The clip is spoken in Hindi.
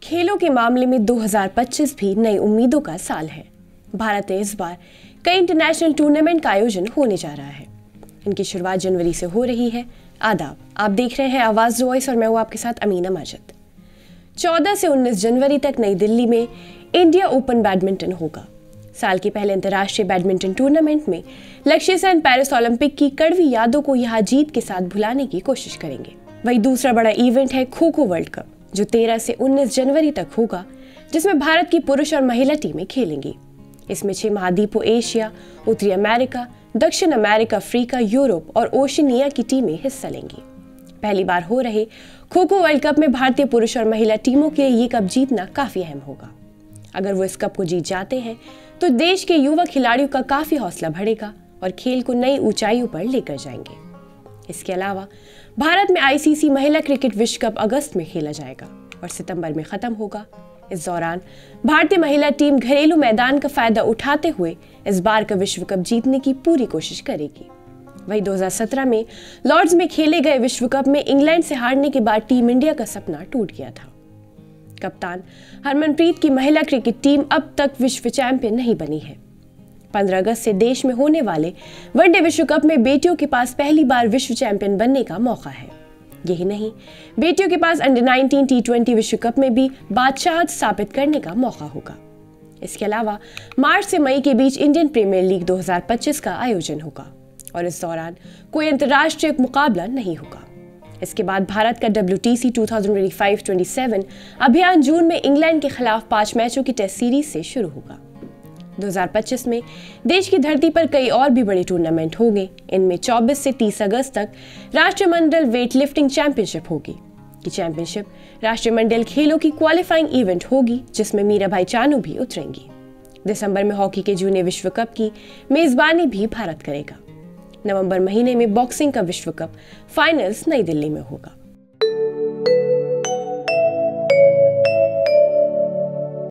खेलों के मामले में 2025 भी नई उम्मीदों का साल है। भारत में इस बार कई इंटरनेशनल टूर्नामेंट का आयोजन होने जा रहा है। इनकी शुरुआत जनवरी से हो रही है। आदाब, आप देख रहे हैं आवाज वॉइस और मैं हूं आपके साथ अमीना माजिद। 14 से 19 जनवरी तक नई दिल्ली में इंडिया ओपन बैडमिंटन होगा। साल के पहले अंतर्राष्ट्रीय बैडमिंटन टूर्नामेंट में लक्ष्य सेन पेरिस ओलंपिक की कड़वी यादों को यहां जीत के साथ भुलाने की कोशिश करेंगे। वही दूसरा बड़ा इवेंट है खो खो वर्ल्ड कप, जो 13 से 19 जनवरी तक होगा, जिसमें भारत की पुरुष और महिला टीमें खेलेंगी। इसमें 6 महाद्वीपों एशिया, उत्तरी अमेरिका, दक्षिण अमेरिका, अफ्रीका, यूरोप और ओशिनिया की टीमें हिस्सा लेंगी। पहली बार हो रहे खो खो वर्ल्ड कप में भारतीय पुरुष और महिला टीमों के लिए ये कप जीतना काफी अहम होगा। अगर वो इस कप को जीत जाते हैं तो देश के युवा खिलाड़ियों का काफी हौसला बढ़ेगा और खेल को नई ऊंचाइयों पर लेकर जाएंगे। इसके अलावा भारत में आईसीसी महिला क्रिकेट विश्व कप अगस्त में खेला जाएगा और सितंबर में खत्म होगा। इस दौरान भारतीय महिला टीम घरेलू मैदान का फायदा उठाते हुए इस बार का विश्व कप जीतने की पूरी कोशिश करेगी। वही 2017 में लॉर्ड्स में खेले गए विश्व कप में इंग्लैंड से हारने के बाद टीम इंडिया का सपना टूट गया था। कप्तान हरमनप्रीत की महिला क्रिकेट टीम अब तक विश्व चैंपियन नहीं बनी है। 15 अगस्त से देश में होने वाले वनडे विश्व कप में बेटियों के पास पहली बार विश्व चैंपियन बनने का मौका है। यही नहीं, बेटियों के पास अंडर 19 T20 विश्व कप में भी बादशाहत स्थापित करने का मौका होगा। इसके अलावा मार्च से मई के बीच इंडियन प्रीमियर लीग 2025 का आयोजन होगा और इस दौरान कोई अंतर्राष्ट्रीय मुकाबला नहीं होगा। इसके बाद भारत का WTC 2025-27 अभियान जून में इंग्लैंड के खिलाफ 5 मैचों की टेस्ट सीरीज से शुरू होगा। 2025 में देश की धरती पर कई और भी बड़े टूर्नामेंट होंगे। इनमें 24 से 30 अगस्त तक राष्ट्रमंडल वेटलिफ्टिंग चैंपियनशिप होगी। ये चैंपियनशिप राष्ट्रमंडल खेलों की क्वालिफाइंग इवेंट होगी, जिसमें मीराबाई चानू भी उतरेंगी। दिसंबर में हॉकी के जूनियर विश्व कप की मेजबानी भी भारत करेगा। नवंबर महीने में बॉक्सिंग का विश्व कप फाइनल्स नई दिल्ली में होगा।